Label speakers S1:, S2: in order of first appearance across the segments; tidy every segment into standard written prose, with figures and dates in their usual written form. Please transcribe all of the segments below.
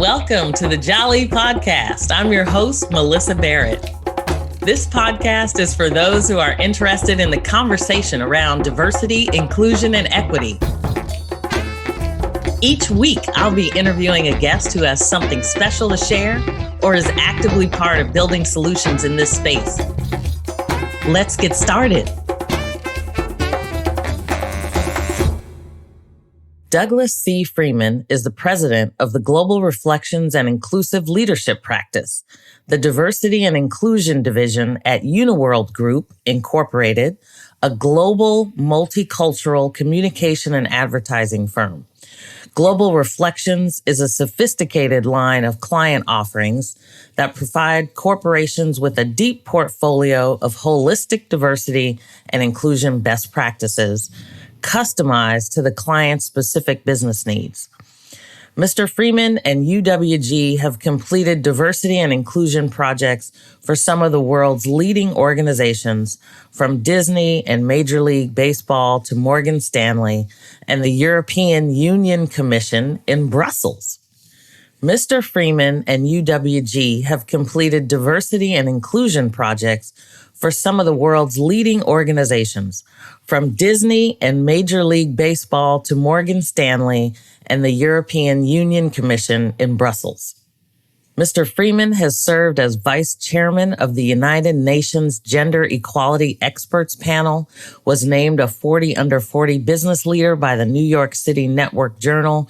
S1: Welcome to the Jali podcast. I'm your host, Melissa Barrett. This podcast is for those who are interested in the conversation around diversity, inclusion, and equity. Each week, I'll be interviewing a guest who has something special to share or is actively part of building solutions in this space. Let's get started. Douglas C. Freeman is the president of the Global Reflections and Inclusive Leadership Practice, the Diversity and Inclusion Division at UniWorld Group, Incorporated, a global multicultural communication and advertising firm. Global Reflections is a sophisticated line of client offerings that provide corporations with a deep portfolio of holistic diversity and inclusion best practices, customized to the client's specific business needs. Mr. Freeman and UWG have completed diversity and inclusion projects for some of the world's leading organizations, from Disney and Major League Baseball to Morgan Stanley and the European Union Commission in Brussels. Mr. Freeman and UWG have completed diversity and inclusion projects for some of the world's leading organizations, from Disney and Major League Baseball to Morgan Stanley and the European Union Commission in Brussels. Mr. Freeman has served as vice chairman of the United Nations Gender Equality Experts Panel, was named a 40 under 40 business leader by the New York City Network Journal,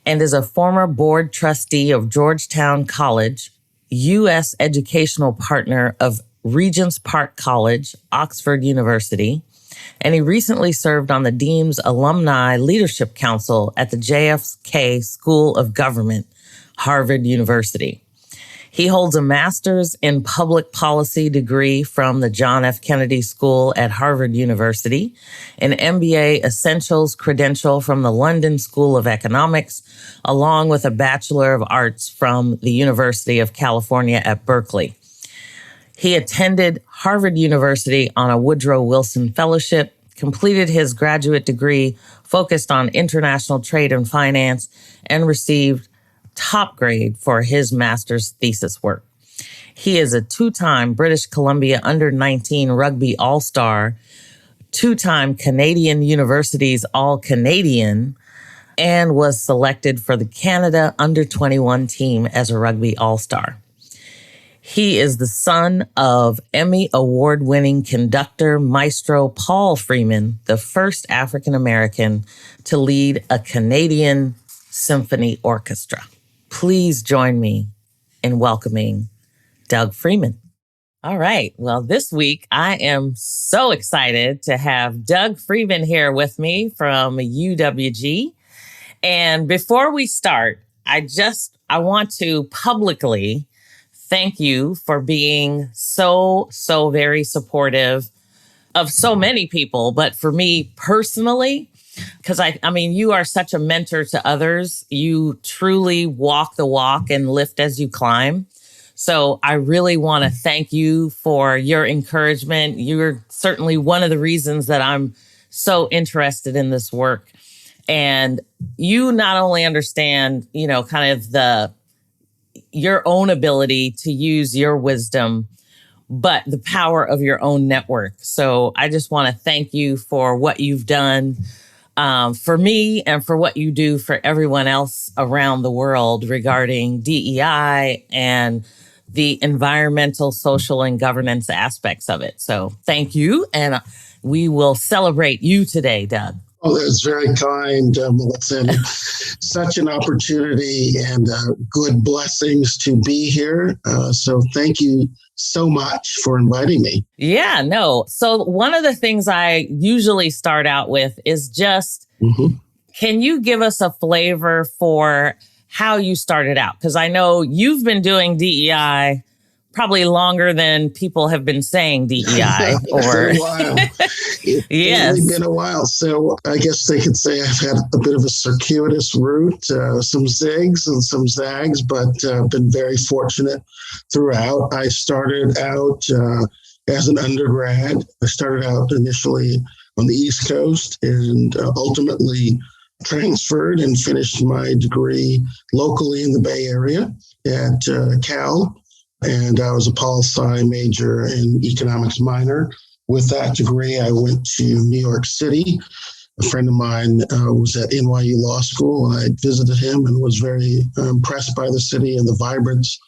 S1: and is a former board trustee of Georgetown College, U.S. educational partner of Regent's Park College, Oxford University, and he recently served on the Dean's Alumni Leadership Council at the JFK School of Government, Harvard University. He holds a master's in public policy degree from the John F. Kennedy School at Harvard University, an MBA Essentials credential from the London School of Economics, along with a Bachelor of Arts from the University of California at Berkeley. He attended Harvard University on a Woodrow Wilson Fellowship, completed his graduate degree focused on international trade and finance, and received top grade for his master's thesis work. He is a two-time British Columbia Under-19 Rugby All-Star, two-time Canadian Universities All-Canadian, and was selected for the Canada Under-21 team as a Rugby All-Star. He is the son of Emmy Award-winning conductor Maestro Paul Freeman, the first African-American to lead a Canadian symphony orchestra. Please join me in welcoming Doug Freeman. All right. Well, this week I am so excited to have Doug Freeman here with me from UWG. And before we start, I want to publicly thank you for being so very supportive of so many people. But for me personally, because I mean, you are such a mentor to others. You truly walk the walk and lift as you climb. So I really want to thank you for your encouragement. You're certainly one of the reasons that I'm so interested in this work. And you not only understand, kind of your own ability to use your wisdom, but the power of your own network. So I just want to thank you for what you've done for me and for what you do for everyone else around the world regarding DEI and the environmental, social, and governance aspects of it. So thank you. And we will celebrate you today, Doug.
S2: Oh, that's very kind, Melissa. Such an opportunity and good blessings to be here. So thank you so much for inviting me.
S1: Yeah, no. So one of the things I usually start out with is just, Can you give us a flavor for how you started out? Because I know you've been doing DEI probably longer than people have been saying DEI.
S2: For a while. It's been a while. So I guess they could say I've had a bit of a circuitous route, some zigs and some zags, but been very fortunate throughout. I started out as an undergrad. I started out initially on the East Coast and ultimately transferred and finished my degree locally in the Bay Area at Cal. And I was a poli-sci major and economics minor. With that degree, I went to New York City. A friend of mine was at NYU Law School, and I visited him and was very impressed by the city and the vibrance,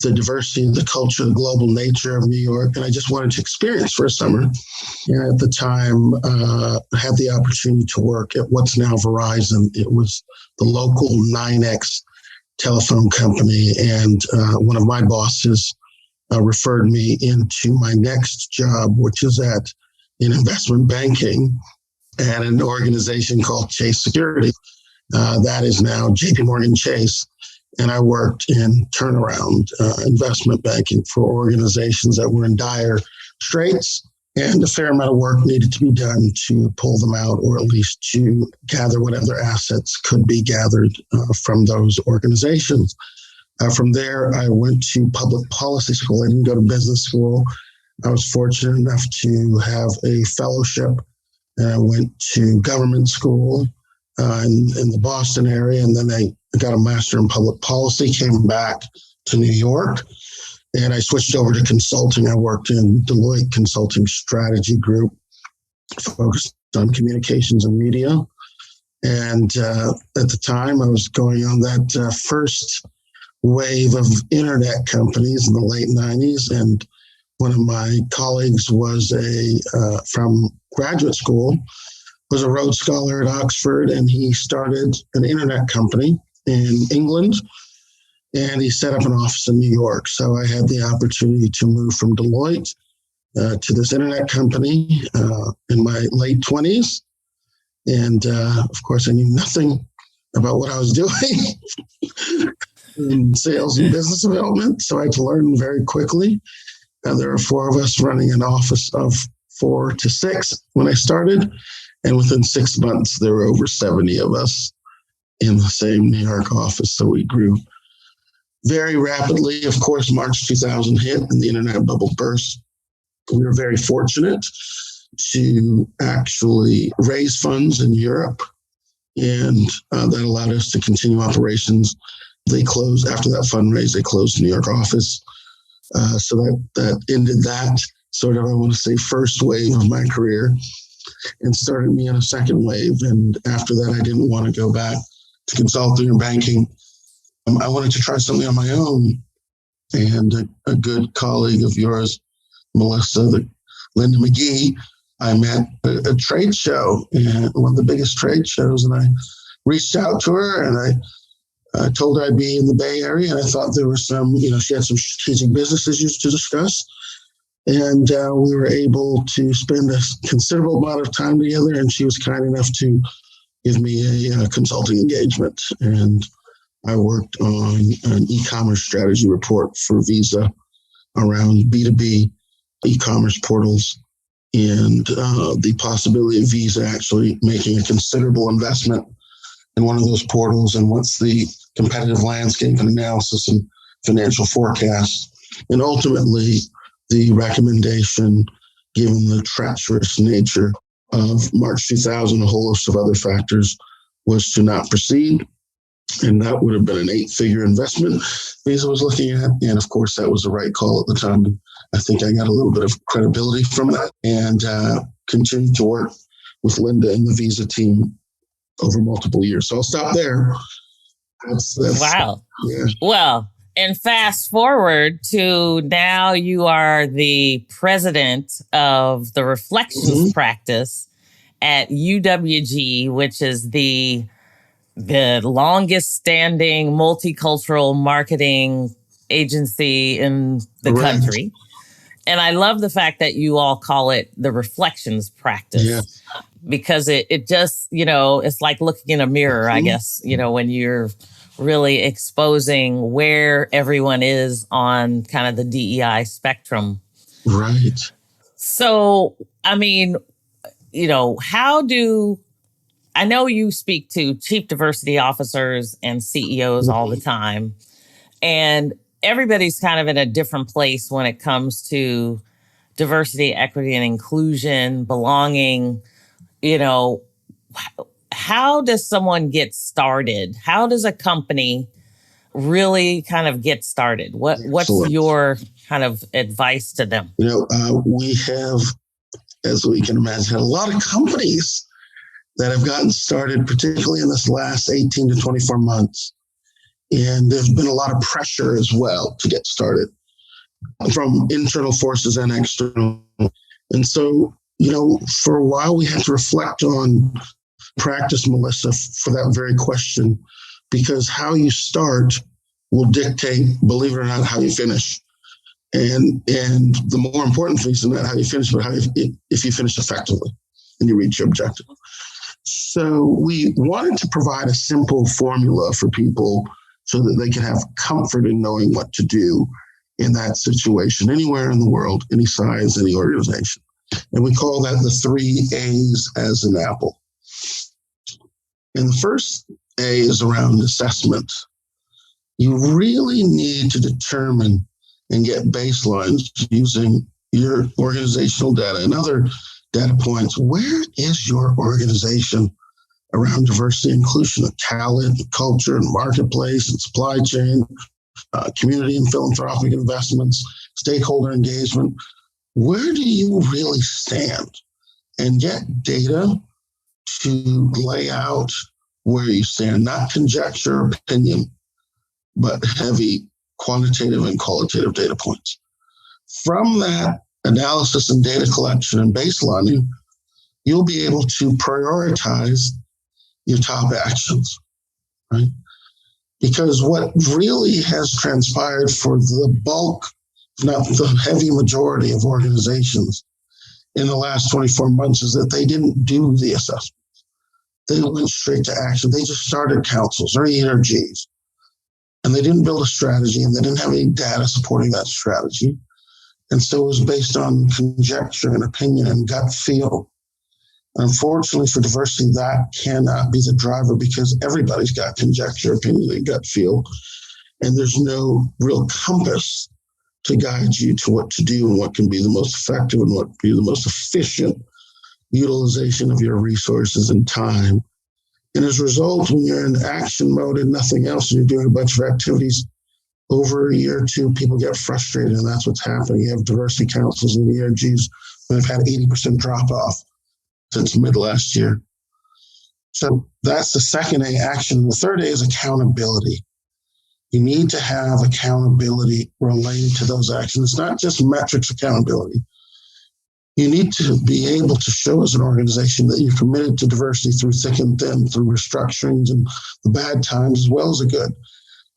S2: the diversity, the culture, the global nature of New York. And I just wanted to experience for a summer. And at the time, I had the opportunity to work at what's now Verizon. It was the local 9X telephone company. And one of my bosses referred me into my next job, which is in investment banking at an organization called Chase Security. That is now JP Morgan Chase. And I worked in turnaround investment banking for organizations that were in dire straits. And a fair amount of work needed to be done to pull them out, or at least to gather whatever assets could be gathered from those organizations. From there, I went to public policy school. I didn't go to business school. I was fortunate enough to have a fellowship, and I went to government school in the Boston area, and then I got a master in public policy, came back to New York, and I switched over to consulting. I worked in Deloitte Consulting Strategy Group, focused on communications and media. And at the time, I was going on that first wave of internet companies in the late 90s. And one of my colleagues was from graduate school, was a Rhodes Scholar at Oxford, and he started an internet company in England, and he set up an office in New York. So I had the opportunity to move from Deloitte to this internet company in my late 20s. And of course, I knew nothing about what I was doing in sales and business development. So I had to learn very quickly. There were 4 of us running an office of 4 to 6 when I started. And within 6 months, there were over 70 of us in the same New York office. So we grew very rapidly. Of course, March 2000 hit and the internet bubble burst. We were very fortunate to actually raise funds in Europe, and that allowed us to continue operations. They closed after that fundraise. They closed the New York office. So that ended that sort of, I want to say, first wave of my career, and started me on a second wave. And after that, I didn't want to go back to consulting or banking. I wanted to try something on my own. And a good colleague of yours, Melissa, Linda McGee, I met at a trade show, and one of the biggest trade shows. And I reached out to her, and I told her I'd be in the Bay Area, and I thought there were some, she had some strategic business issues to discuss. And we were able to spend a considerable amount of time together, and she was kind enough to give me a consulting engagement. And I worked on an e-commerce strategy report for Visa around B2B e-commerce portals, and the possibility of Visa actually making a considerable investment in one of those portals, and what's the competitive landscape and analysis and financial forecast. And ultimately, the recommendation, given the treacherous nature of March 2000, a whole host of other factors, was to not proceed. And that would have been an 8-figure investment Visa was looking at. And of course, that was the right call at the time. I think I got a little bit of credibility from that, and continued to work with Linda and the Visa team over multiple years. So I'll stop there. That's,
S1: wow.
S2: Yeah.
S1: Well, and fast forward to now, you are the president of the Reflections practice at UWG, which is the longest standing multicultural marketing agency in the country. And I love the fact that you all call it the Reflections practice, because it just, it's like looking in a mirror, I guess, when you're really exposing where everyone is on kind of the DEI spectrum.
S2: Right.
S1: So, I mean, I know you speak to chief diversity officers and CEOs all the time, and everybody's kind of in a different place when it comes to diversity, equity, and inclusion, belonging. how does someone get started? How does a company really kind of get started? What's your kind of advice to them?
S2: We have, as we can imagine, had a lot of companies that have gotten started, particularly in this last 18 to 24 months. And there's been a lot of pressure as well to get started from internal forces and external. And so, for a while we had to reflect on practice, Melissa, for that very question, because how you start will dictate, believe it or not, how you finish. And the more important thing is not how you finish, but if you finish effectively and you reach your objective. So we wanted to provide a simple formula for people so that they can have comfort in knowing what to do in that situation, anywhere in the world, any size, any organization. And we call that the 3 A's as an apple. And the first A is around assessment. You really need to determine and get baselines using your organizational data and other data points. Where is your organization around diversity and inclusion of talent, and culture, and marketplace, and supply chain, community and philanthropic investments, stakeholder engagement? Where do you really stand? And get data to lay out where you stand, not conjecture or opinion, but heavy quantitative and qualitative data points. From that analysis and data collection and baselining, you'll be able to prioritize your top actions, right? Because what really has transpired for the bulk, if not the heavy majority of organizations in the last 24 months, is that they didn't do the assessment. They went straight to action. They just started councils or ERGs, and they didn't build a strategy, and they didn't have any data supporting that strategy. And so it was based on conjecture and opinion and gut feel. Unfortunately for diversity, that cannot be the driver, because everybody's got conjecture, opinion, and gut feel. And there's no real compass to guide you to what to do and what can be the most effective and what can be the most efficient utilization of your resources and time. And as a result, when you're in action mode and nothing else, and you're doing a bunch of activities, over a year or two, people get frustrated, and that's what's happening. You have diversity councils and ERGs that have had 80% drop off since mid last year. So that's the second A, action. The third A is accountability. You need to have accountability related to those actions. It's not just metrics accountability. You need to be able to show as an organization that you're committed to diversity through thick and thin, through restructurings and the bad times as well as the good.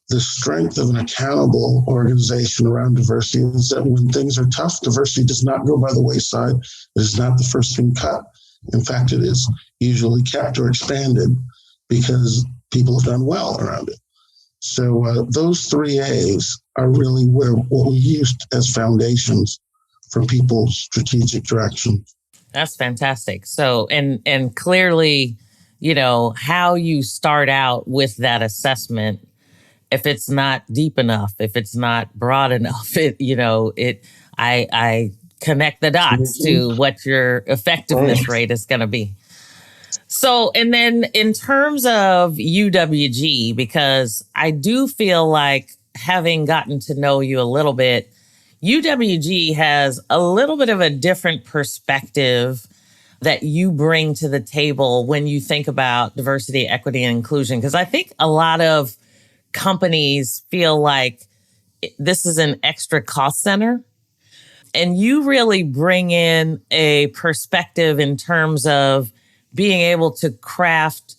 S2: The strength of an accountable organization around diversity is that when things are tough, diversity does not go by the wayside. It is not the first thing cut. In fact, it is usually kept or expanded because people have done well around it. So those 3 A's are really what we used as foundations for people's strategic direction.
S1: That's fantastic. So, and clearly, how you start out with that assessment, if it's not deep enough, if it's not broad enough, I connect the dots to what your effectiveness rate is going to be. So, and then in terms of UWG, because I do feel like, having gotten to know you a little bit, UWG has a little bit of a different perspective that you bring to the table when you think about diversity, equity, and inclusion. Because I think a lot of companies feel like this is an extra cost center. And you really bring in a perspective in terms of being able to craft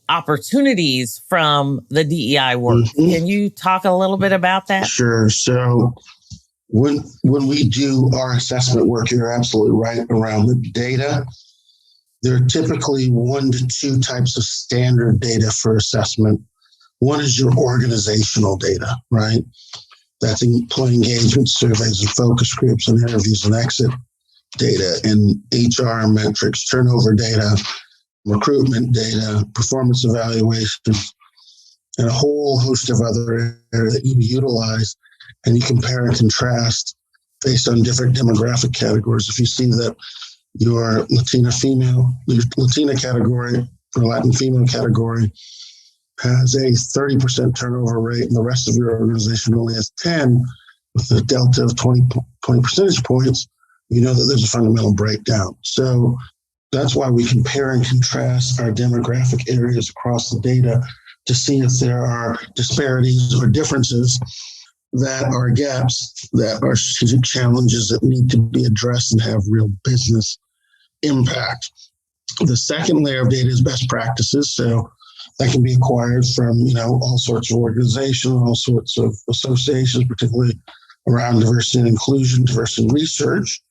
S1: opportunities from the DEI work. Mm-hmm. Can you talk a little bit about that?
S2: Sure. So when we do our assessment work, you're absolutely right around the data. There are typically 1 to 2 types of standard data for assessment. One is your organizational data, right? That's employee engagement surveys and focus groups and interviews and exit data and HR metrics, turnover data, recruitment data, performance evaluations, and a whole host of other areas that you utilize, and you compare and contrast based on different demographic categories. If you see that your Latina female, your Latina category or Latin female category has a 30% turnover rate, and the rest of your organization only has 10, with a delta of 20 percentage points, you know that there's a fundamental breakdown. So that's why we compare and contrast our demographic areas across the data to see if there are disparities or differences that are gaps, that are strategic challenges that need to be addressed and have real business impact. The second layer of data is best practices. So that can be acquired from, all sorts of organizations, all sorts of associations, particularly around diversity and inclusion, diversity research.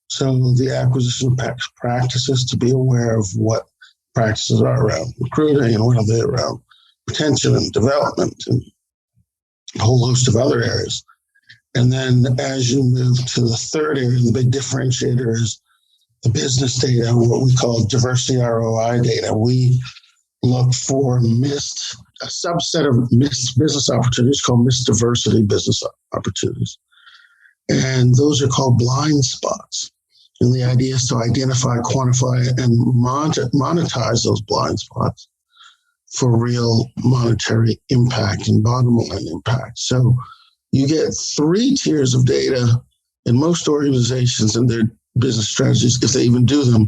S2: So the acquisition of best practices to be aware of what practices are around recruiting and what are they around retention and development and a whole host of other areas. And then as you move to the third area, the big differentiator is the business data, what we call diversity ROI data. We look for a subset of missed business opportunities called missed diversity business opportunities. And those are called blind spots. And the idea is to identify, quantify, and monetize those blind spots for real monetary impact and bottom line impact. So you get 3 tiers of data in most organizations and their business strategies. If they even do them,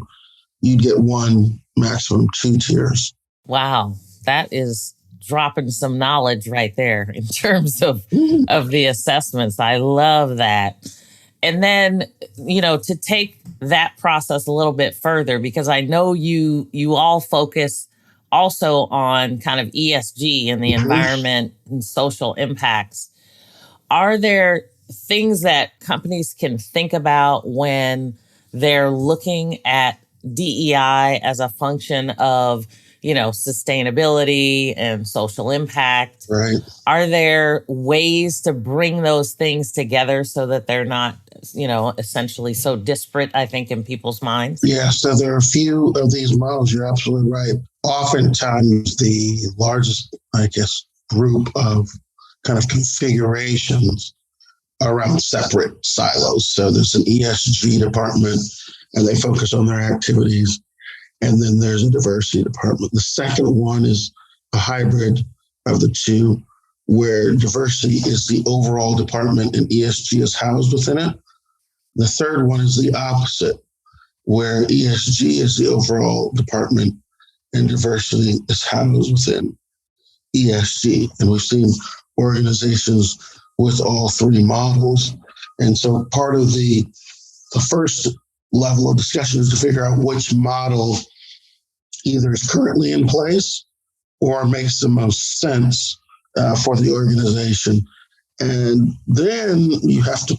S2: you'd get 1, maximum 2 tiers.
S1: Wow, that is dropping some knowledge right there in terms of the assessments. I love that. And then, to take that process a little bit further, because I know you all focus also on kind of ESG and the environment and social impacts. Are there things that companies can think about when they're looking at DEI as a function of, sustainability and social impact?
S2: Right.
S1: Are there ways to bring those things together so that they're not, essentially so disparate, I think, in people's minds?
S2: Yeah, so there are a few of these models. You're absolutely right. Oftentimes, the largest, group of kind of configurations around separate silos. So there's an ESG department, and they focus on their activities. And then there's a diversity department. The second one is a hybrid of the two, where diversity is the overall department and ESG is housed within it. The third one is the opposite, where ESG is the overall department and diversity is housed within ESG. And we've seen organizations with all 3 models. And so part of the first level of discussion is to figure out which model either is currently in place or makes the most sense for the organization. And then you have to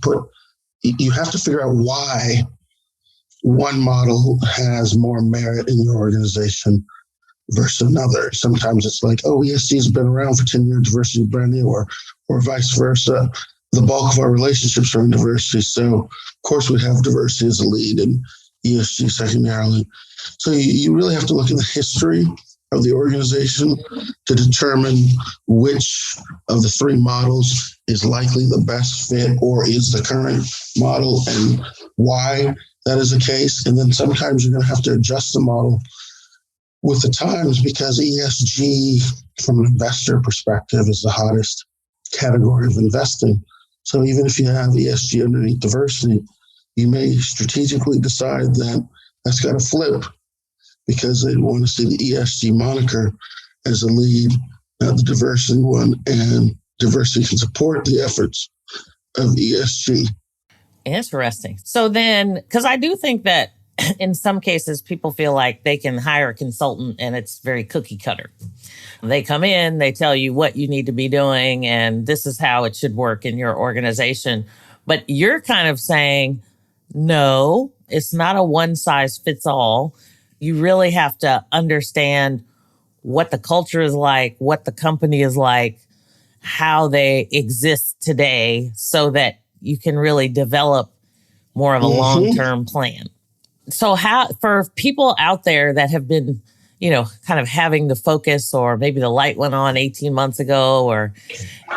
S2: figure out why one model has more merit in your organization versus another. Sometimes it's like, ESG has been around for 10 years, diversity is brand new, or vice versa. The bulk of our relationships are in diversity. So, of course, we have diversity as a lead and ESG secondarily. So you really have to look at the history of the organization to determine which of the 3 models is likely the best fit or is the current model and why that is the case. And then sometimes you're going to have to adjust the model with the times because ESG, from an investor perspective, is the hottest category of investing. So even if you have ESG underneath diversity, you may strategically decide that that's got to flip because they want to see the ESG moniker as a lead, not the diversity one, and diversity can support the efforts of ESG.
S1: Interesting. So then, because I do think that in some cases, people feel like they can hire a consultant and it's very cookie cutter. They come in, they tell you what you need to be doing, and this is how it should work in your organization. But you're kind of saying, no, it's not a one size fits all. You really have to understand what the culture is like, what the company is like, how they exist today so that you can really develop more of a long-term plan. So how, for people out there that have been, kind of having the focus, or maybe the light went on 18 months ago,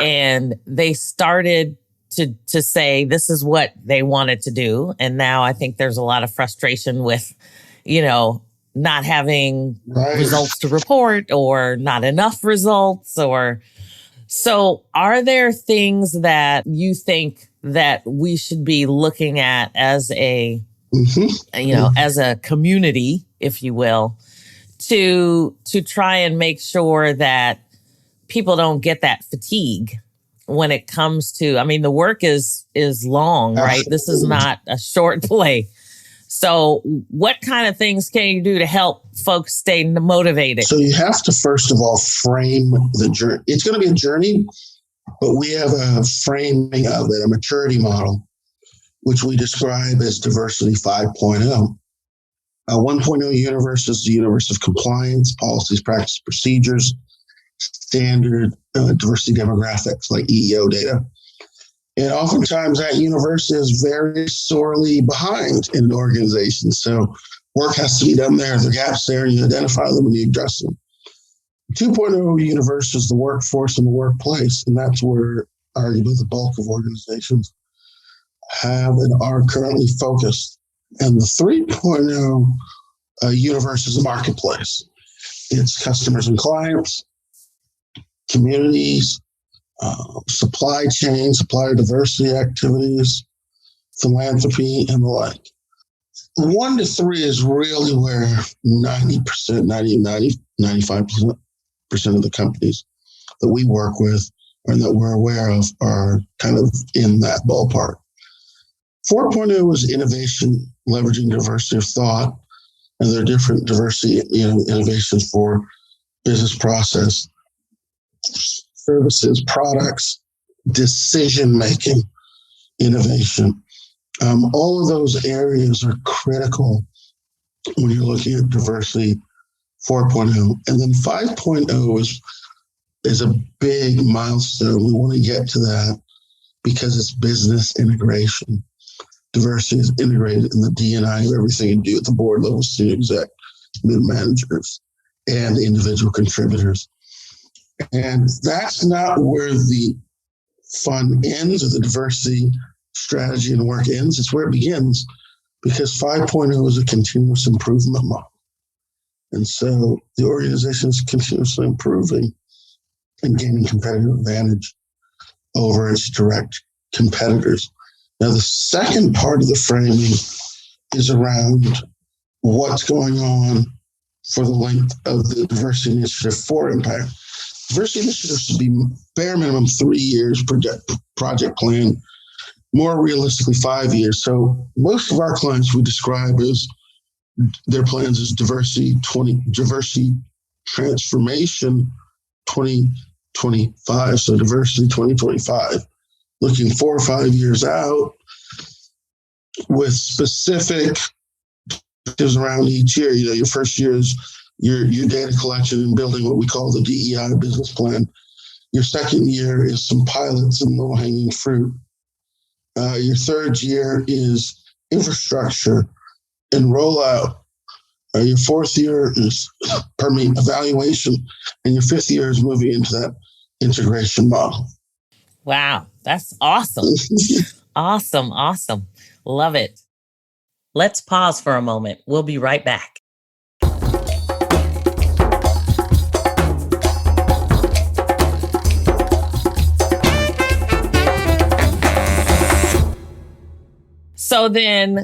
S1: and they started to say this is what they wanted to do. And now I think there's a lot of frustration with, not having results to report or not enough results so are there things that you think that we should be looking at as a, as a community, if you will, to try and make sure that people don't get that fatigue when it comes to, I mean, the work is long, right? This is not a short play. So what kind of things can you do to help folks stay motivated?
S2: So you have to, first of all, frame the journey. It's going to be a journey, but we have a framing of it, a maturity model, which we describe as diversity 5.0. 1.0 universe is the universe of compliance, policies, practices, procedures, standard diversity demographics like EEO data. And oftentimes that universe is very sorely behind in an organization. So work has to be done there. There are gaps there, and you identify them and you address them. 2.0 universe is the workforce and the workplace, and that's where arguably the bulk of organizations have and are currently focused. And the 3.0 universe is the marketplace. It's customers and clients, communities, supply chain, supplier diversity activities, philanthropy, and the like. 1 to 3 is really where 95% of the companies that we work with and that we're aware of are kind of in that ballpark. 4.0 is innovation, leveraging diversity of thought, and there are different diversity innovations for business process, services, products, decision-making, innovation. All of those areas are critical when you're looking at diversity 4.0. And then 5.0 is a big milestone. We want to get to that because it's business integration. Diversity is integrated in the D&I of everything you do at the board level, senior exec, mid managers, and individual contributors. And that's not where the fun ends or the diversity strategy and work ends. It's where it begins, because 5.0 is a continuous improvement model. And so the organization is continuously improving and gaining competitive advantage over its direct competitors. Now, the second part of the framing is around what's going on for the length of the diversity initiative for impact. Diversity initiatives should be bare minimum 3 years project plan, more realistically 5 years. So most of our clients we describe as their plans as diversity transformation 2025. So diversity 2025, looking 4 or 5 years out with specific objectives around each year. You know, your first year is your data collection and building what we call the DEI business plan. Your second year is some pilots and low-hanging fruit. Your third year is infrastructure and rollout. Your fourth year is, evaluation. And your fifth year is moving into that integration model.
S1: Wow, that's awesome. Awesome. Love it. Let's pause for a moment. We'll be right back.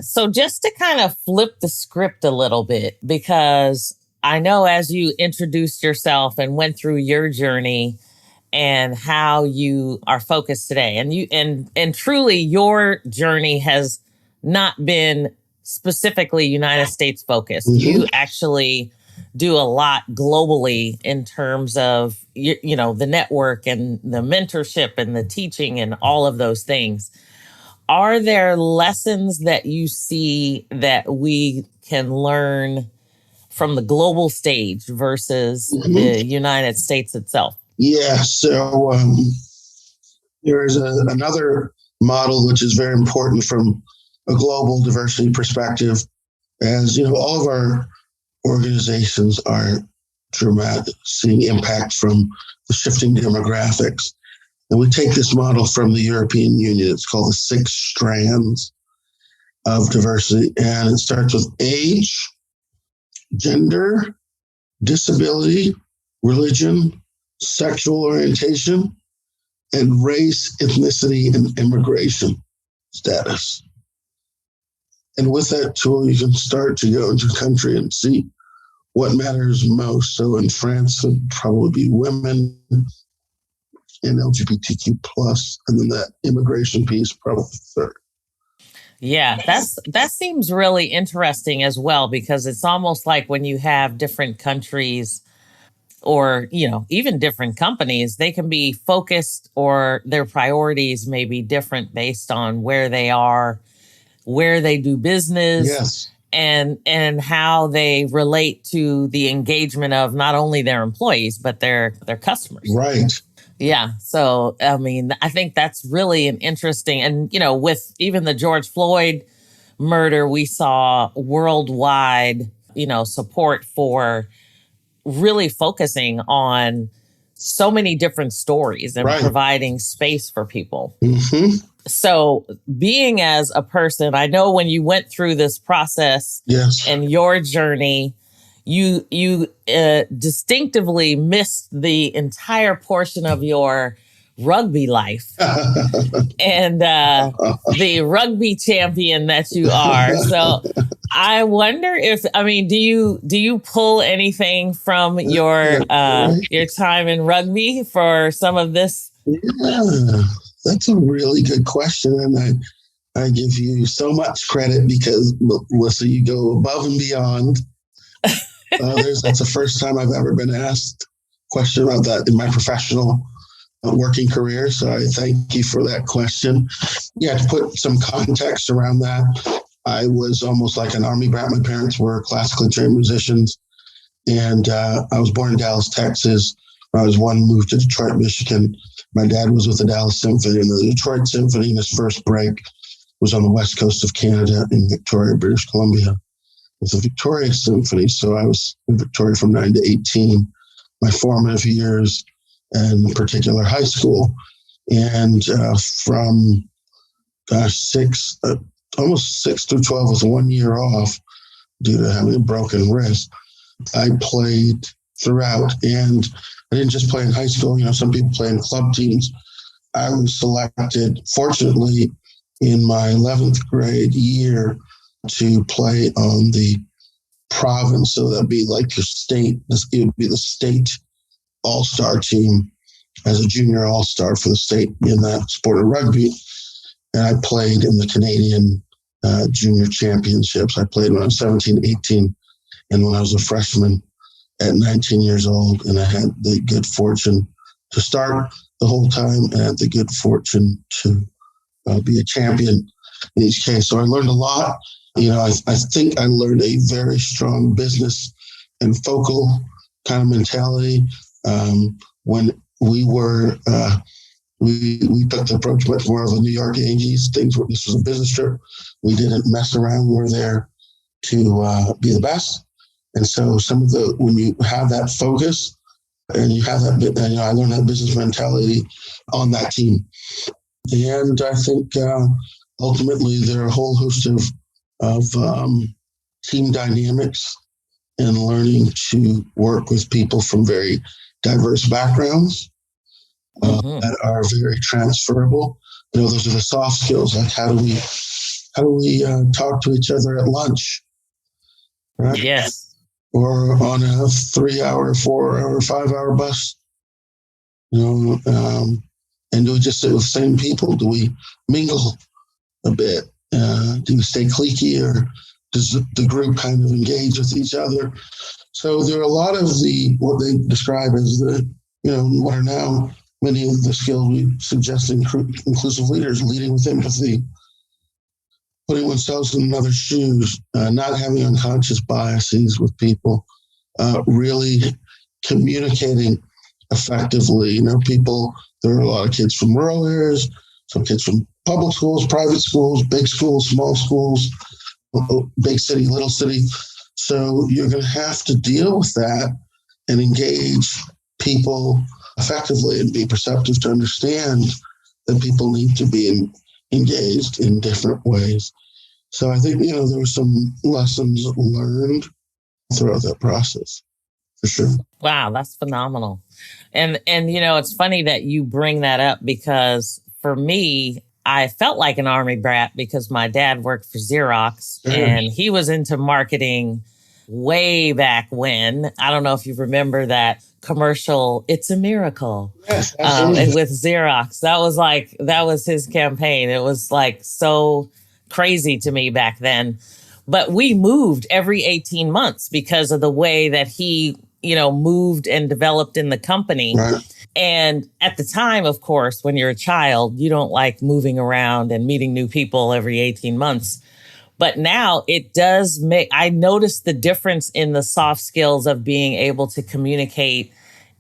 S1: So just to kind of flip the script a little bit, because I know as you introduced yourself and went through your journey and how you are focused today, and truly your journey has not been specifically United States focused. Mm-hmm. You actually do a lot globally in terms of, the network and the mentorship and the teaching and all of those things. Are there lessons that you see that we can learn from the global stage versus the United States itself?
S2: Yeah, so there is another model which is very important from a global diversity perspective. As you know, all of our organizations are seeing impact from the shifting demographics. And we take this model from the European Union. It's called the Six Strands of Diversity. And it starts with age, gender, disability, religion, sexual orientation, and race, ethnicity, and immigration status. And with that tool, you can start to go into the country and see what matters most. So in France, it would probably be women and LGBTQ plus, and then that immigration piece probably third.
S1: Yeah, that seems really interesting as well, because it's almost like when you have different countries or, even different companies, they can be focused or their priorities may be different based on where they are, where they do business.
S2: Yes.
S1: And how they relate to the engagement of not only their employees, but their customers.
S2: Right.
S1: Yeah. So, I think that's really an interesting, and, with even the George Floyd murder, we saw worldwide, support for really focusing on so many different stories and providing space for people.
S2: Mm-hmm.
S1: So being as a person, I know when you went through this process and your journey, you distinctively missed the entire portion of your rugby life and the rugby champion that you are. So I wonder if, do you pull anything from your time in rugby for some of this?
S2: Yeah. That's a really good question, and I give you so much credit because, Melissa, you go above and beyond. That's the first time I've ever been asked a question about that in my professional working career, so I thank you for that question. Yeah, to put some context around that, I was almost like an army brat. My parents were classically trained musicians, and I was born in Dallas, Texas. When I was one, moved to Detroit, Michigan. My dad was with the Dallas Symphony, and the Detroit Symphony in his first break was on the west coast of Canada in Victoria, British Columbia, with the Victoria Symphony. So I was in Victoria from 9 to 18, my formative years, and in particular high school. And from almost 6 through 12 with 1 year off due to having a broken wrist, I played throughout. And I didn't just play in high school. Some people play in club teams. I was selected, fortunately, in my 11th grade year to play on the province. So that'd be like your state. It would be the state all-star team as a junior all-star for the state in that sport of rugby. And I played in the Canadian junior championships. I played when I was 17, 18, and when I was a freshman at 19 years old, and I had the good fortune to start the whole time and had the good fortune to be a champion in each case. So I learned a lot. I think I learned a very strong business and focal kind of mentality. When we were, we took the approach much more of a New York Yankees. This was a business trip. We didn't mess around. We were there to be the best. And so when you have that focus and you have that, I learned that business mentality on that team. And I think ultimately there are a whole host of team dynamics and learning to work with people from very diverse backgrounds that are very transferable. Those are the soft skills. Like how do we talk to each other at lunch? Right?
S1: Yes.
S2: Or on a 3-hour, 4-hour, 5-hour bus, and do we just sit with the same people? Do we mingle a bit? Do we stay cliquey, or does the group kind of engage with each other? So there are a lot of what they describe as what are now many of the skills we suggest in inclusive leaders: leading with empathy, putting oneself in another's shoes, not having unconscious biases with people, really communicating effectively. There are a lot of kids from rural areas, some kids from public schools, private schools, big schools, small schools, big city, little city. So you're going to have to deal with that and engage people effectively and be perceptive to understand that people need to be engaged in different ways. So I think, there were some lessons learned throughout that process, for sure.
S1: Wow, that's phenomenal. And it's funny that you bring that up because for me, I felt like an Army brat because my dad worked for Xerox and he was into marketing way back when. I don't know if you remember that commercial, "It's a Miracle,"
S2: Yes,
S1: with Xerox. That was his campaign. It was like so crazy to me back then. But we moved every 18 months because of the way that he, moved and developed in the company.
S2: Right.
S1: And at the time, of course, when you're a child, you don't like moving around and meeting new people every 18 months. But now it does I noticed the difference in the soft skills of being able to communicate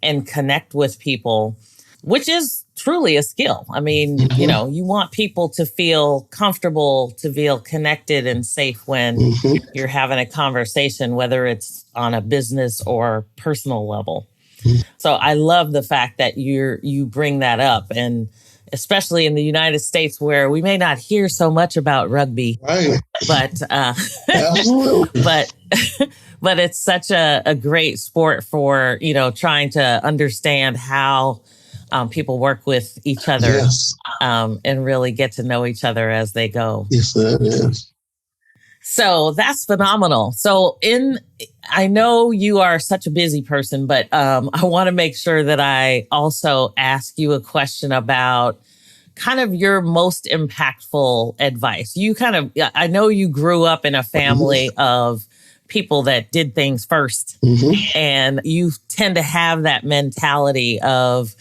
S1: and connect with people, which is truly a skill. I mean, you want people to feel comfortable, to feel connected and safe when you're having a conversation, whether it's on a business or personal level. So I love the fact that you bring that up, and especially in the United States where we may not hear so much about rugby,
S2: right?
S1: But
S2: Absolutely.
S1: but it's such a great sport for trying to understand how people work with each other,
S2: yes.
S1: And really get to know each other as they go.
S2: Yes, that is.
S1: So that's phenomenal. So I know you are such a busy person, but I want to make sure that I also ask you a question about kind of your most impactful advice. I know you grew up in a family of people that did things first, and you tend to have that mentality of,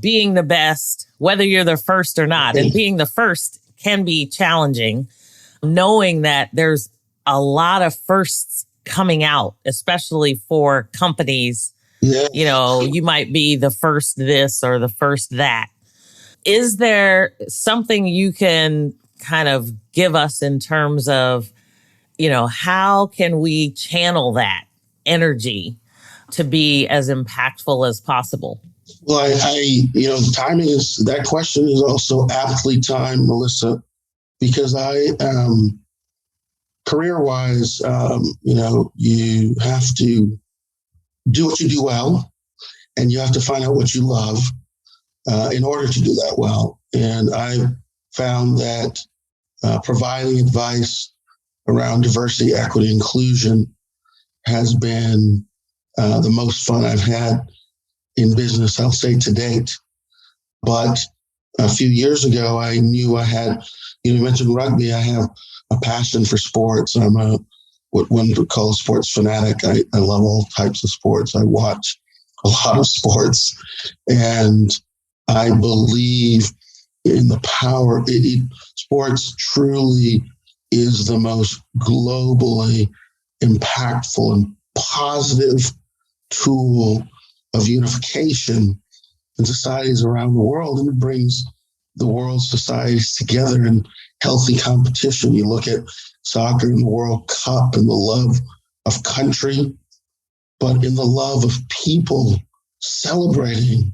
S1: being the best, whether you're the first or not. And being the first can be challenging, knowing that there's a lot of firsts coming out, especially for companies.
S2: Yeah.
S1: You might be the first this or the first that. Is there something you can kind of give us in terms of, how can we channel that energy to be as impactful as possible?
S2: Well, the timing that question is also aptly timed, Melissa, because career-wise, you have to do what you do well, and you have to find out what you love in order to do that well. And I found that providing advice around diversity, equity, inclusion has been the most fun I've had in business, I'll say, to date. But a few years ago, I knew I had, you mentioned rugby, I have a passion for sports. I'm what one would call a sports fanatic. I love all types of sports. I watch a lot of sports, and I believe in the power. Sports truly is the most globally impactful and positive tool of unification in societies around the world, and it brings the world's societies together in healthy competition. You look at soccer and the World Cup and the love of country, but in the love of people celebrating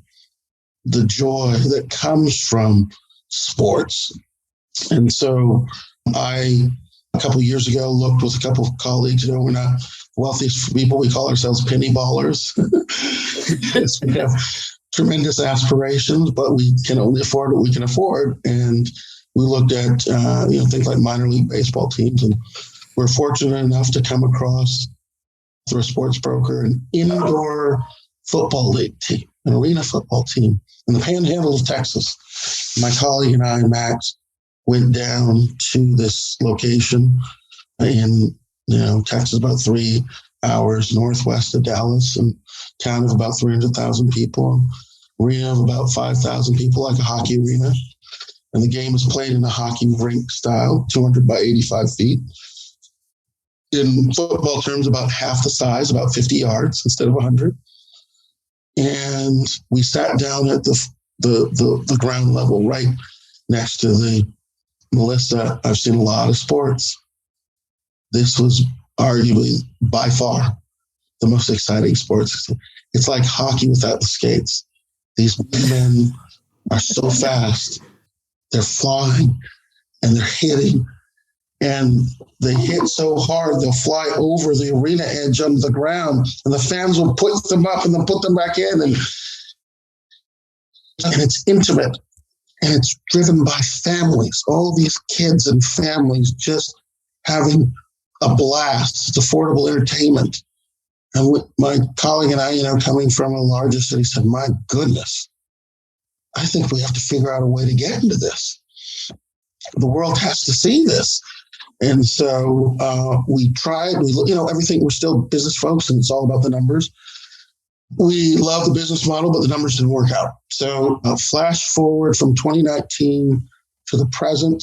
S2: the joy that comes from sports. And so a couple of years ago, looked with a couple of colleagues, we're not wealthiest people, we call ourselves penny ballers. Because we have tremendous aspirations, but we can only afford what we can afford. And we looked at things like minor league baseball teams, and we're fortunate enough to come across, through a sports broker, an indoor football league team, an arena football team in the panhandle of Texas. My colleague and I, Max, went down to this location in Texas, about 3 hours northwest of Dallas, and town of about 300,000 people, arena of about 5,000 people, like a hockey arena. And the game is played in a hockey rink style, 200 by 85 feet. In football terms, about half the size, about 50 yards instead of 100. And we sat down at the ground level, right next to Melissa. I've seen a lot of sports. This was arguably by far the most exciting sports. It's like hockey without the skates. These men are so fast. They're flying and they're hitting and they hit so hard they'll fly over the arena edge under the ground, and the fans will put them up and then put them back in, and it's intimate, and it's driven by families, all these kids and families just having a blast. It's affordable entertainment. And my colleague and I, coming from a larger city, said, my goodness, I think we have to figure out a way to get into this. The world has to see this. And so we tried, everything, we're still business folks, and it's all about the numbers. We love the business model, but the numbers didn't work out. So flash forward from 2019 to the present,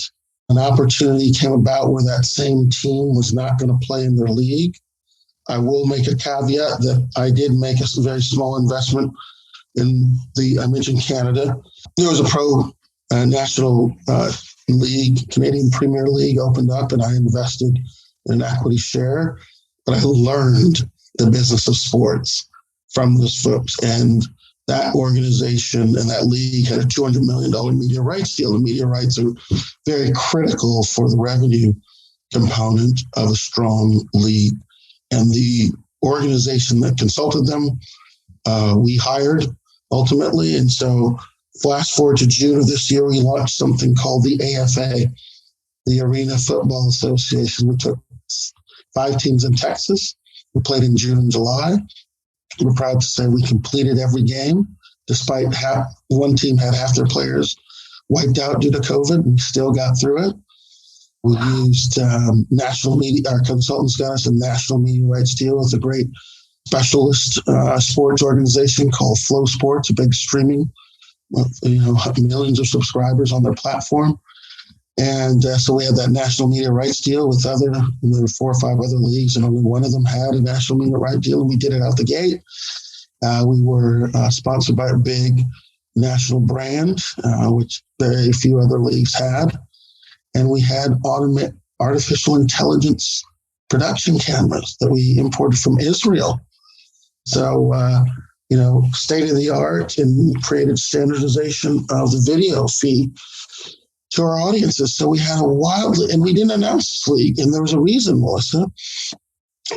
S2: an opportunity came about where that same team was not going to play in their league. I will make a caveat that I did make a very small investment in I mentioned Canada. There was a pro national league, Canadian Premier League opened up, and I invested in an equity share. But I learned the business of sports from those folks. And that organization and that league had a $200 million media rights deal. The media rights are very critical for the revenue component of a strong league. And the organization that consulted them, we hired ultimately. And so flash forward to June of this year, we launched something called the AFA, the Arena Football Association. We took 5 teams in Texas. We played in June and July. We're proud to say we completed every game, despite one team had half their players wiped out due to COVID. We still got through it. We used national media. Our consultants got us a national media rights deal with a great specialist sports organization called Flow Sports, a big streaming, millions of subscribers on their platform. And so we had that national media rights deal with there were 4 or 5 other leagues, and only one of them had a national media rights deal, and we did it out the gate. We were sponsored by a big national brand, which very few other leagues had. And we had artificial intelligence production cameras that we imported from Israel. So, state of the art, and created standardization of the video feed to our audiences. So we had and we didn't announce this league. And there was a reason, Melissa.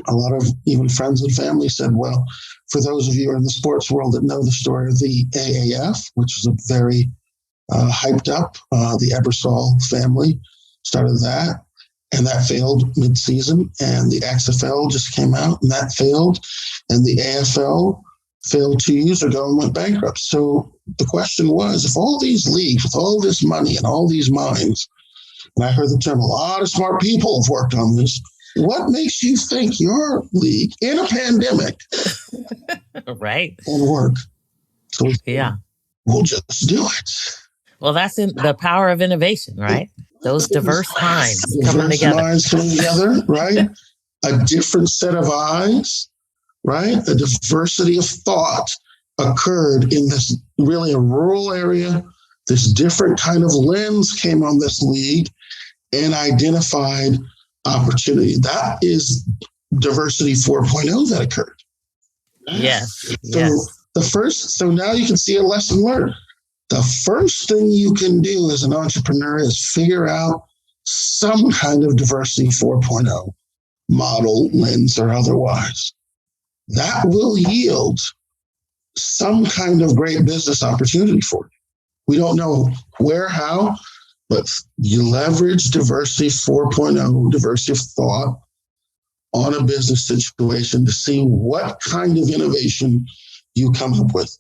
S2: A lot of even friends and family said, well, for those of you in the sports world that know the story of the AAF, which was a very hyped up, the Ebersol family started that, and that failed mid-season. And the XFL just came out, and that failed. And the AFL failed 2 years ago and went bankrupt. So the question was, if all these leagues with all this money and all these minds, and I heard the term, a lot of smart people have worked on this, what makes you think your league in a pandemic
S1: right
S2: will work? So we'll just do it.
S1: Well, that's the power of innovation, right? Those diverse minds coming together,
S2: right? A different set of eyes, right? A diversity of thought occurred in this really a rural area. This different kind of lens came on this league and identified opportunity. That is diversity 4.0 that occurred.
S1: Yes.
S2: So now you can see a lesson learned. The first thing you can do as an entrepreneur is figure out some kind of diversity 4.0 model, lens, or otherwise. That will yield some kind of great business opportunity for you. We don't know where, how, but you leverage diversity 4.0, diversity of thought on a business situation to see what kind of innovation you come up with.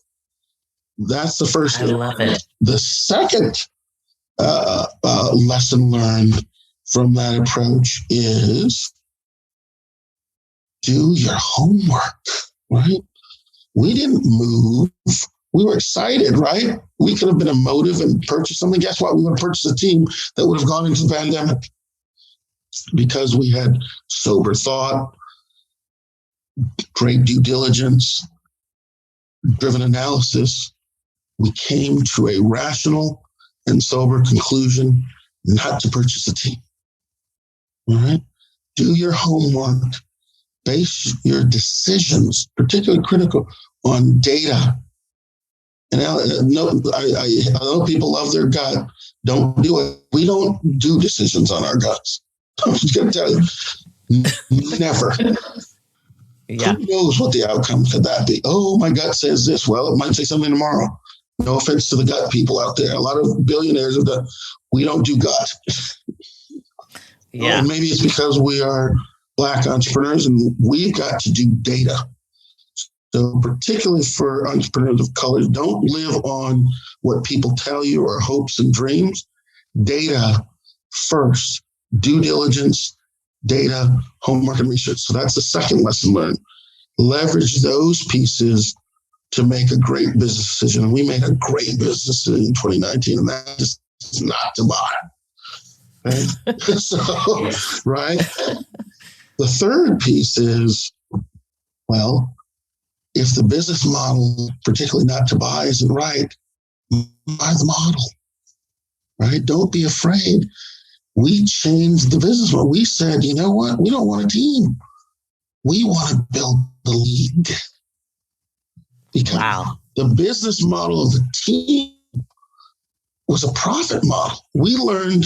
S2: That's the first thing.
S1: I love it.
S2: The second lesson learned from that approach is do your homework, right? We didn't move. We were excited, right? We could have been emotive and purchased something. Guess what? We would have purchased a team that would have gone into the pandemic because we had sober thought, great due diligence, driven analysis. We came to a rational and sober conclusion not to purchase a team. All right? Do your homework. Base your decisions, particularly critical, on data. And I know people love their gut. Don't do it. We don't do decisions on our guts. I'm just going to tell you, never.
S1: Yeah.
S2: Who knows what the outcome could that be? Oh, my gut says this. Well, it might say something tomorrow. No offense to the gut people out there. A lot of billionaires have done. We don't do gut.
S1: Yeah.
S2: Or maybe it's because we are Black entrepreneurs and we've got to do data. So particularly for entrepreneurs of color, don't live on what people tell you or hopes and dreams. Data first, due diligence, data, homework, and research. So that's the second lesson learned. Leverage those pieces to make a great business decision. And we made a great business decision in 2019, and that is not to buy. Right? So, right? The third piece is, well, if the business model, particularly not to buy, isn't right, buy the model. Right? Don't be afraid. We changed the business model. We said, you know what? We don't want a team. We want to build the league. Because the business model of the team was a profit model. We learned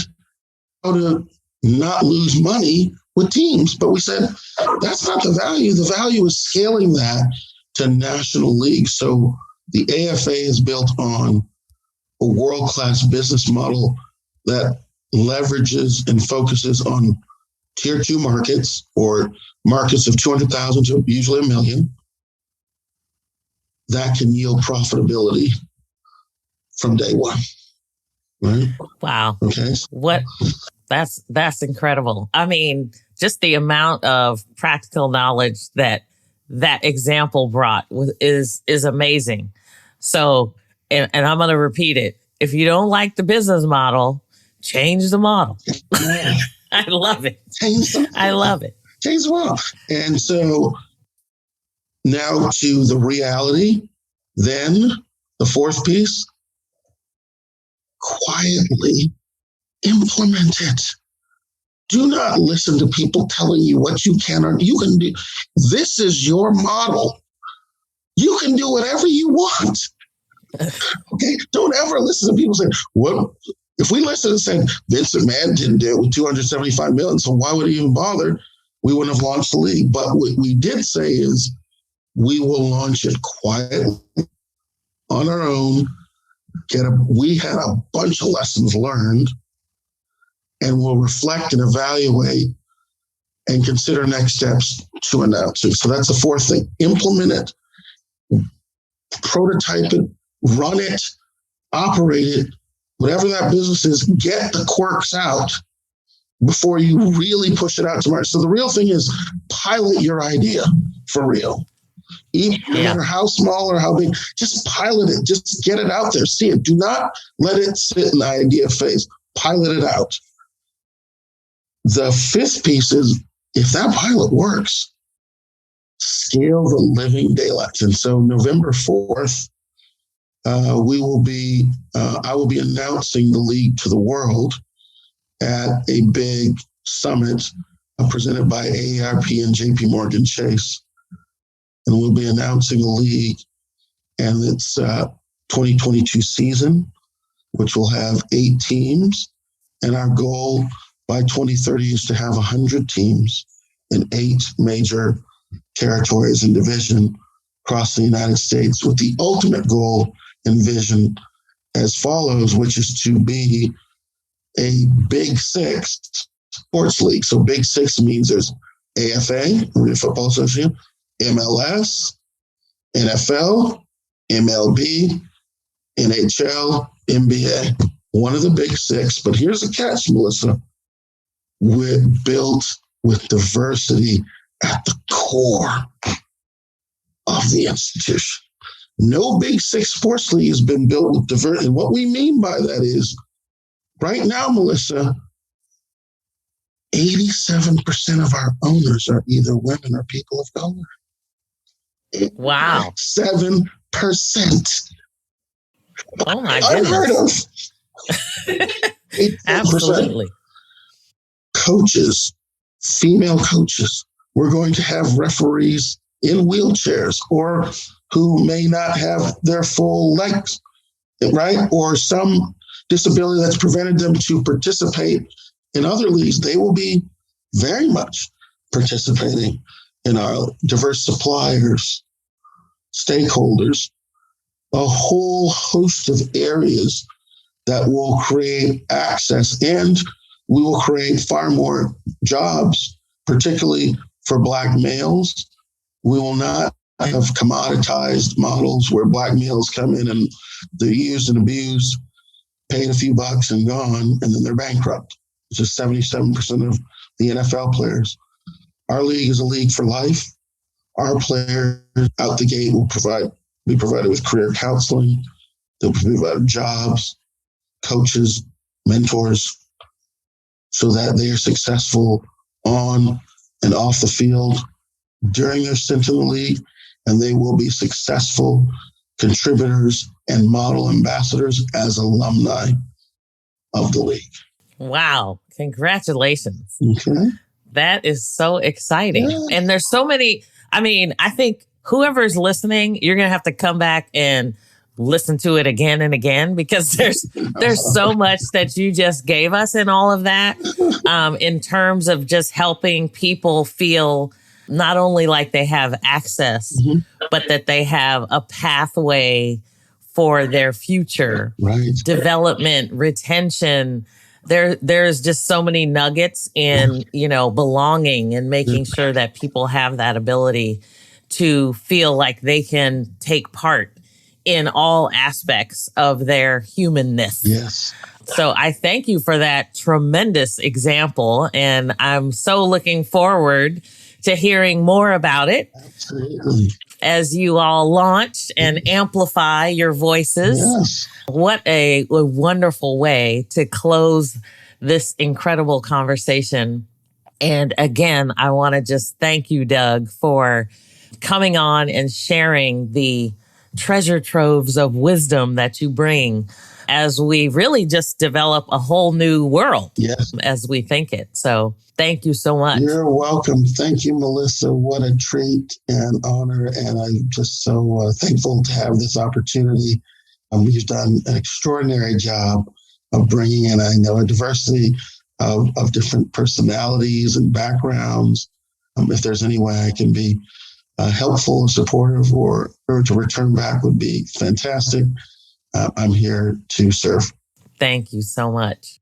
S2: how to not lose money with teams, but we said, that's not the value. The value is scaling that to national leagues. So the AFA is built on a world-class business model that leverages and focuses on tier 2 markets or markets of 200,000 to usually $1 million that can yield profitability from day one. Right?
S1: Wow.
S2: Okay.
S1: That's incredible. I mean, just the amount of practical knowledge that example brought is amazing. So, and I'm going to repeat it. If you don't like the business model, change the model. I love it. I love it.
S2: Change the model. And so now to the reality, then the fourth piece, quietly implement it. Do not listen to people telling you what you can or you can do. This is your model. You can do whatever you want. Okay? Don't ever listen to people saying, what? If we listened and said, Vince McMahon didn't do it with $275 million, so why would he even bother? We wouldn't have launched the league. But what we did say is, we will launch it quietly on our own. We had a bunch of lessons learned, and we'll reflect and evaluate and consider next steps to announce it. So that's the fourth thing. Implement it, prototype it, run it, operate it, whatever that business is, get the quirks out before you really push it out to market. So the real thing is pilot your idea for real. No matter how small or how big, just pilot it. Just get it out there. See it. Do not let it sit in the idea phase. Pilot it out. The fifth piece is, if that pilot works, scale the living daylights. And so November 4th, I will be announcing the league to the world at a big summit presented by AARP and JP Morgan Chase. And we'll be announcing the league and its 2022 season, which will have 8 teams. And our goal by 2030 is to have 100 teams in 8 major territories and division across the United States, with the ultimate goal and vision as follows, which is to be a Big Six sports league. So Big Six means there's AFA, Arena Football Association, MLS, NFL, MLB, NHL, NBA. One of the Big Six. But here's the catch, Melissa. We're built with diversity at the core of the institution. No Big Six sports league has been built with diversity. And what we mean by that is, right now, Melissa, 87% of our owners are either women or people of color.
S1: Wow.
S2: 7%.
S1: Oh my
S2: goodness. Unheard of.
S1: Absolutely.
S2: Coaches, female coaches. We're going to have referees in wheelchairs or who may not have their full legs, right? Or some disability that's prevented them to participate in other leagues. They will be very much participating in our diverse suppliers, stakeholders, a whole host of areas that will create access, and we will create far more jobs, particularly for Black males. We will not have commoditized models where Black males come in and they're used and abused, paid a few bucks and gone, and then they're bankrupt. It's just 77% of the NFL players. Our league is a league for life. Our players out the gate will be provided with career counseling. They'll be provided jobs, coaches, mentors, so that they are successful on and off the field during their stint in the league, and they will be successful contributors and model ambassadors as alumni of the league.
S1: Wow. Congratulations.
S2: Okay.
S1: That is so exciting.
S2: Yeah.
S1: And there's so many, I think whoever's listening, you're going to have to come back and listen to it again and again, because there's so much that you just gave us in all of that, in terms of just helping people feel not only like they have access, but that they have a pathway for their future, development, retention. There's just so many nuggets in, belonging and making sure that people have that ability to feel like they can take part in all aspects of their humanness.
S2: Yes.
S1: So I thank you for that tremendous example. And I'm so looking forward to hearing more about it.
S2: Absolutely.
S1: As you all launch and amplify your voices.
S2: Yes.
S1: What a wonderful way to close this incredible conversation. And again, I want to just thank you, Doug, for coming on and sharing the treasure troves of wisdom that you bring as we really just develop a whole new world as we think it. So thank you so much.
S2: You're welcome. Thank you, Melissa. What a treat and honor. And I'm just so thankful to have this opportunity. You've done an extraordinary job of bringing in, I know, a diversity of different personalities and backgrounds. If there's any way I can be helpful and supportive or to return back would be fantastic. I'm here to serve.
S1: Thank you so much.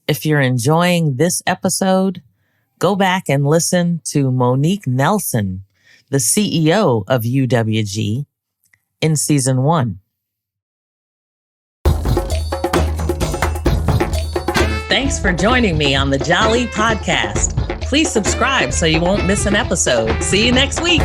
S1: If you're enjoying this episode, go back and listen to Monique Nelson, the CEO of UWG, in season 1. Thanks for joining me on the Jali podcast. Please subscribe so you won't miss an episode. See you next week.